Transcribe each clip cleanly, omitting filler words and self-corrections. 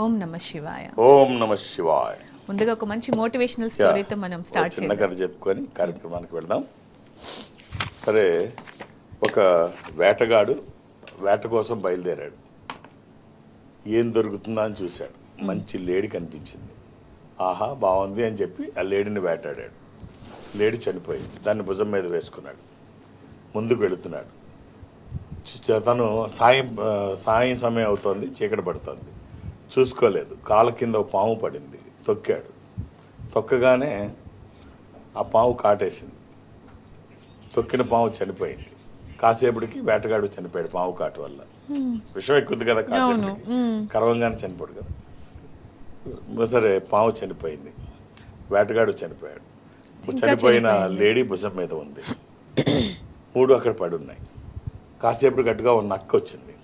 ఓం నమ శివాయ. ఓం నమ శివాయ. ముందుగా ఒక మంచి మోటివేషనల్ స్టోరీతో మనం స్టార్ట్ చేద్దాం. చిన్న కథ చెప్పుకొని కార్యక్రమానికి వెళ్దాం. సరే, ఒక వేటగాడు వేట కోసం బయలుదేరాడు. ఏం దొరుకుతుందా అని చూశాడు. మంచి లేడి కనిపించింది. ఆహా, బాగుంది అని చెప్పి ఆ లేడిని వేటాడాడు. లేడి చనిపోయింది. దాన్ని భుజం మీద వేసుకున్నాడు. ముందుకు వెళుతున్నాడు. తను సాయం సమయం అవుతోంది, చీకటి పడుతోంది. చూసుకోలేదు. కాళ్ళ కింద ఒక పాము పడింది. తొక్కాడు. తొక్కగానే ఆ పాము కాటేసింది. తొక్కిన పాము చనిపోయింది. కాసేపటికి వేటగాడు చనిపోయాడు పాము కాటు వల్ల. విషం ఎక్కుద్ది కదా, కాసేపటికి కరవంగానే చనిపోడు కదా. సరే, పాము చనిపోయింది, వేటగాడు చనిపోయాడు. చనిపోయిన లేడీ భుజం మీద ఉంది. 3 అక్కడ పడి ఉన్నాయి. కాసేపటి గట్టుగా ఒక నక్క వచ్చింది.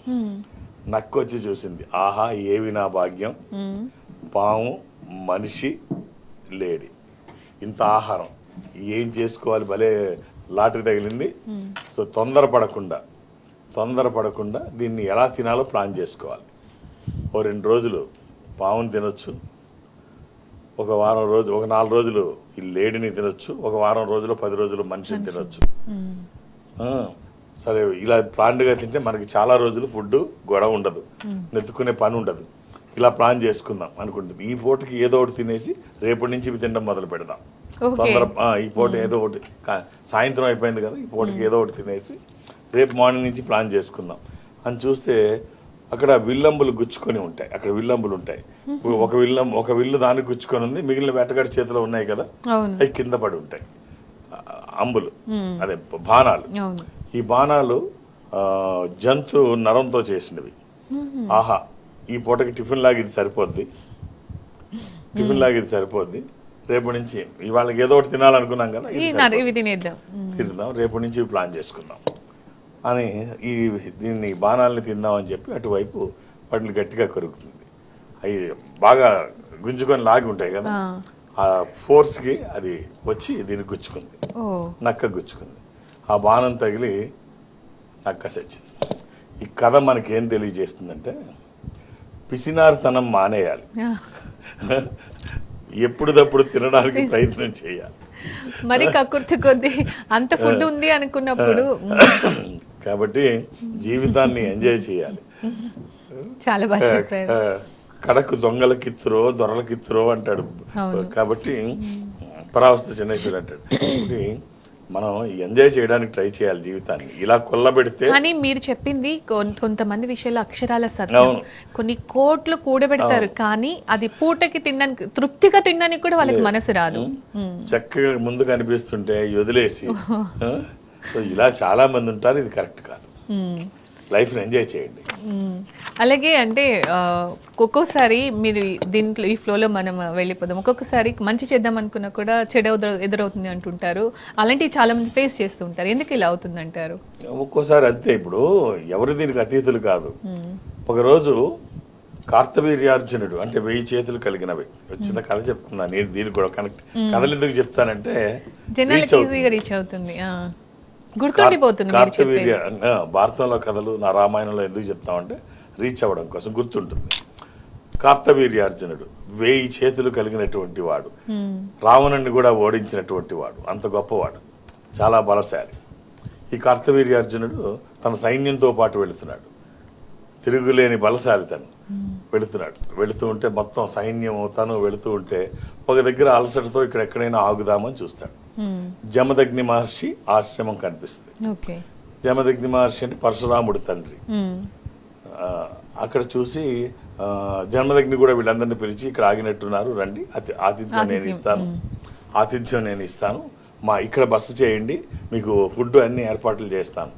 నక్క వచ్చి చూసింది. ఆహా, ఏవి నా భాగ్యం! పాము, మనిషి, లేడి, ఇంత ఆహారం, ఏం చేసుకోవాలి, భలే లాటరీ తగిలింది. సో తొందరపడకుండా దీన్ని ఎలా తినాలో ప్లాన్ చేసుకోవాలి. ఓ 2 రోజులు పాముని తినొచ్చు, ఒక 4 రోజులు ఈ లేడిని తినొచ్చు, ఒక వారం రోజులు 10 రోజులు మనిషిని తినొచ్చు. సరే, ఇలా ప్లాన్గా తింటే మనకి చాలా రోజులు ఫుడ్ గొడవ ఉండదు, నెత్తుకునే పని ఉండదు. ఇలా ప్లాన్ చేసుకుందాం అనుకుంటుంది. ఈ పూటకి ఏదో ఒకటి తినేసి రేపటి నుంచి తినడం మొదలు పెడదాం. ఈ పూట ఏదో ఒకటి, సాయంత్రం అయిపోయింది కదా, ఈ పూటకి ఏదో ఒకటి తినేసి రేపు మార్నింగ్ నుంచి ప్లాన్ చేసుకుందాం అని చూస్తే అక్కడ విల్లంబులు గుచ్చుకొని ఉంటాయి. అక్కడ విల్లంబులు ఉంటాయి. ఒక విల్లు దానికి గుచ్చుకొని ఉంది, మిగిలిన వేటగాడి చేతిలో ఉన్నాయి కదా, అవి కింద పడి ఉంటాయి. అంబులు, అదే బాణాలు. ఈ బాణాలు జంతు నరంతో చేసినవి. ఆహా, ఈ పూటకి టిఫిన్ లాగా ఇది సరిపోద్ది. రేపు నుంచి ఇవాళకి ఏదో ఒకటి తినాలనుకున్నాం కదా, తిందాం, రేపు నుంచి ప్లాన్ చేసుకుందాం అని దీన్ని బాణాలని తిందాం అని చెప్పి అటువైపు వాటిని గట్టిగా కొరుకుతుంది. అవి బాగా గుంజుకొని లాగి ఉంటాయి కదా, ఆ ఫోర్స్కి అది వచ్చి దీన్ని గుచ్చుకుంది, నక్క గుచ్చుకుంది. ఆ బాణం తగిలి నక్క చచ్చింది. ఈ కథ మనకేం తెలియజేస్తుందంటే, పిసినారితనం మానేయాలి, ఎప్పుడుదప్పుడు తినడానికి ప్రయత్నం చేయాలి. మరి కక్కుర్తి కొద్ది అంత ఫుడ్ ఉంది అనుకున్నప్పుడు కాబట్టి జీవితాన్ని ఎంజాయ్ చేయాలి. చాలా బాగా చెప్పారు. కడకు దొంగలకిత్తురో దొరలకిత్తురో అంటాడు. కాబట్టి పరావస్థ చెన్నైశ్వరి అంటాడు. కాబట్టి మనం ఎంజాయ్ చేయడానికి ట్రై చేయాలి జీవితాన్ని. ఇలా కొల్లబెడితే, కానీ మీరు చెప్పింది కొంతమంది విషయాలు అక్షరాల సత్యం. కొన్ని కోట్లు కూడబెడతారు, కానీ అది పూటకి తినడానికి, తృప్తిగా తినడానికి కూడా వాళ్ళకి మనసు రాదు. చక్కగా ముందు కనిపిస్తుంటే వదిలేసి, సో ఇలా చాలా మంది ఉంటారు. ఇది కరెక్ట్ కాదు. లైఫ్ ని ఎంజాయ్ చేయండి. అలాగే అంటే ఒక్కొక్కసారి మీరు దీంట్లో ఈ ఫ్లోలో మనం వెళ్ళిపోదాం. ఒక్కొక్కసారి మంచి చేద్దాం అనుకున్నా కూడా చెడు ఎదురవుతుంది అంటుంటారు. అలాంటివి చాలా మంది ఫేస్ చేస్తూ ఉంటారు. ఎందుకు ఇలా అవుతుంది అంటారు? ఒక్కోసారి అంతే. ఇప్పుడు ఎవరు దీనికి అతీతులు కాదు. ఒకరోజు కార్తవీర్యార్జునుడు, అంటే 1000 చేతులు కలిగినవి, చిన్న కథ చెప్తున్నా. నేను దీనికి కూడా కనెక్ట్, కథలు ఎందుకు చెప్తానంటే ఈజీగా రీచ్ అవుతుంది, గుర్తుండిపోతుంది. భారతంలో కథలు, నా రామాయణంలో ఎందుకు చెప్తామంటే రీచ్ అవ్వడం కోసం, గుర్తుంటుంది. కార్తవీర్యార్జునుడు 1000 చేతులు కలిగినటువంటి వాడు, రావణుని కూడా ఓడించినటువంటి వాడు, అంత గొప్పవాడు, చాలా బలశాలి. ఈ కార్తవీర్యార్జునుడు తన సైన్యంతో పాటు వెళుతున్నాడు. తిరుగులేని బలశాలి తను. వెళుతూ ఉంటే మొత్తం సైన్యం తను వెళుతూ ఉంటే ఒక దగ్గర అలసటతో ఇక్కడ ఎక్కడైనా ఆగుదామని చూస్తాడు. జమదగ్ని మహర్షి ఆశ్రమం కనిపిస్తుంది. జమదగ్ని మహర్షి అంటే పరశురాముడి తండ్రి. అక్కడ చూసి జమదగ్ని కూడా వీళ్ళందరినీ పిలిచి, ఇక్కడ ఆగినట్టున్నారు, రండి, ఆతిథ్యం నేను ఇస్తాను, మా ఇక్కడ బస చేయండి, మీకు ఫుడ్ అన్ని ఏర్పాట్లు చేస్తాను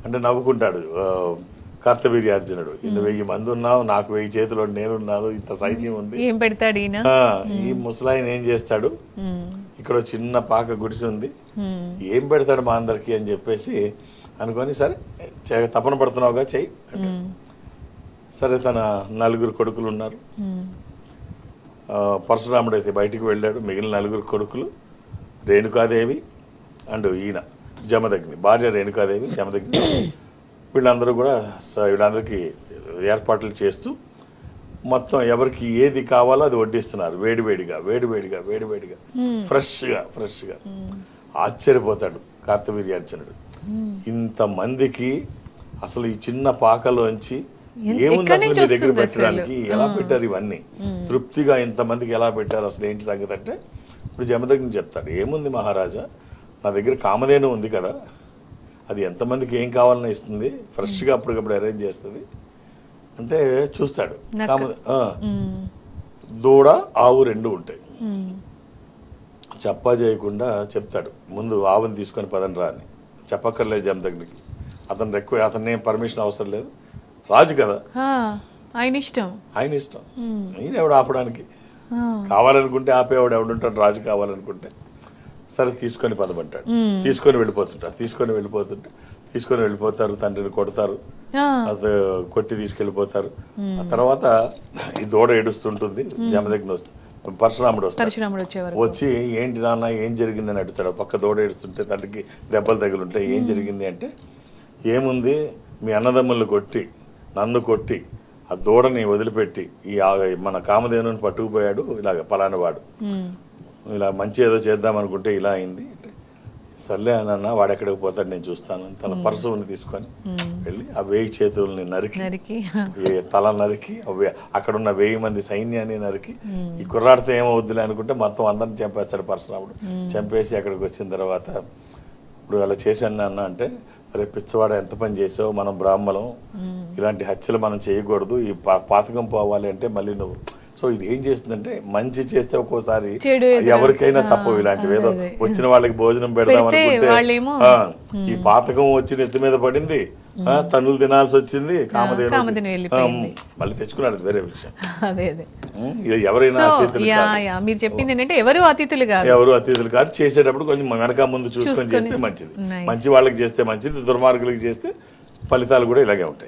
అంటే నవ్వుకుంటాడు కార్తవీర్యార్జునుడు. 1000 మంది ఉన్నావు, నాకు 1000 చేతులు నేనున్నాను, ఇంత సైన్యం ఉంది, ఏం పెడతాడు ఈ ముసలాయన, ఏం చేస్తాడు, ఇక్కడ చిన్న పాక గుడిసి ఉంది, ఏం పెడతాడు మా అందరికి అని చెప్పేసి అనుకొని, సరే తపన పడుతున్నావుగా చెయ్యి. సరే, తన 4 కొడుకులు ఉన్నారు. పరశురాముడు అయితే బయటికి వెళ్ళాడు. మిగిలిన 4 కొడుకులు రేణుకాదేవి అండ్ ఈయన జమదగ్ని, భార్య రేణుకాదేవి, జమదగ్ని, వీళ్ళందరూ కూడా వీళ్ళందరికీ ఏర్పాట్లు చేస్తూ మొత్తం ఎవరికి ఏది కావాలో అది వడ్డిస్తున్నారు, వేడివేడిగా వేడివేడిగా వేడివేడిగా, ఫ్రెష్గా. ఆశ్చర్యపోతాడు కార్తవీర్యార్జునుడు. ఇంతమందికి అసలు ఈ చిన్న పాకలోంచి ఏముంది అసలు మీ దగ్గర పెట్టడానికి, ఎలా పెట్టారు ఇవన్నీ, తృప్తిగా ఇంతమందికి ఎలా పెట్టారు, అసలు ఏంటి సంగతి అంటే ఇప్పుడు జమదగ్ని చెప్తాడు, ఏముంది మహారాజా, నా దగ్గర కామధేను ఉంది కదా, అది ఎంతమందికి ఏం కావాలన్నా ఇస్తుంది, ఫ్రెష్గా అప్పటికప్పుడు అరేంజ్ చేస్తుంది అంటే చూస్తాడు. దూడ ఆవు రెండు ఉంటాయి. చెప్పా చేయకుండా చెప్తాడు, ముందు ఆవుని తీసుకొని పదండి రా అని. చెప్పక్కర్లేదు జమదగ్నికి, అతన్ని పర్మిషన్ అవసరం లేదు, రాజు కదా, ఆయన ఇష్టం. ఈయన ఎవడు ఆపడానికి, కావాలనుకుంటే ఆపేవాడు ఎవడుంటాడు, రాజు కావాలనుకుంటే. సరే తీసుకొని పదమంటాడు, తీసుకొని వెళ్ళిపోతారు, తండ్రిని కొడతారు, అది కొట్టి తీసుకెళ్లిపోతారు. ఆ తర్వాత ఈ దూడ ఏడుస్తుంటుంది, జమదగ్ని వస్తుంది, పరశురాముడు వస్తాడు, వచ్చి ఏంటి నాన్న ఏం జరిగిందని అడుగుతాడు. పక్క దూడ ఏడుస్తుంటే తండ్రికి దెబ్బలు తగులుంటాయి, ఏం జరిగింది అంటే, ఏముంది మీ అన్నదమ్ములు కొట్టి నన్ను కొట్టి ఆ దూడని వదిలిపెట్టి ఈ మన కామధేనుని పట్టుకుపోయాడు, ఇలాగ పలానా వాడు, ఇలా మంచి ఏదో చేద్దాం అనుకుంటే ఇలా అయింది. సర్లే అన్న, వాడు ఎక్కడికి పోతాడు నేను చూస్తాను. తన పరశువుని తీసుకొని వెళ్ళి ఆ 1000 చేతుల్ని నరికి తల నరికి అక్కడ ఉన్న 1000 మంది సైన్యాన్ని నరికి, ఈ కుర్రాడితో ఏమవుద్దులే అనుకుంటే మొత్తం అందరిని చంపేస్తాడు పరశురాముడు. చంపేసి అక్కడికి వచ్చిన తర్వాత, ఇప్పుడు అలా చేశాను అన్న అంటే, అరే పిచ్చవాడ ఎంత పని చేసావు, మనం బ్రాహ్మణం, ఇలాంటి హత్యలు మనం చేయకూడదు, ఈ పాతకం పోవాలి అంటే మళ్ళీ నువ్వు. సో ఇది ఏం చేస్తుందంటే, మంచి చేస్తే ఒక్కోసారి ఎవరికైనా తప్పవు ఇలాంటివి, ఏదో వచ్చిన వాళ్ళకి భోజనం పెడదాం అనుకుంటే ఈ పాతకం వచ్చి నెత్తి మీద పడింది, తన్నులు తినాల్సి వచ్చింది, కామధేను మళ్ళీ తెచ్చుకున్నాడు, వేరే విషయం. ఎవరైనా మీరు చెప్పింది ఏంటంటే ఎవరు అతిథులు కాదు, చేసేటప్పుడు కొంచెం వెనక ముందు చూసుకొని చేస్తే మంచిది. మంచి వాళ్ళకి చేస్తే మంచిది, దుర్మార్గులకి చేస్తే ఫలితాలు కూడా ఇలాగే ఉంటాయి.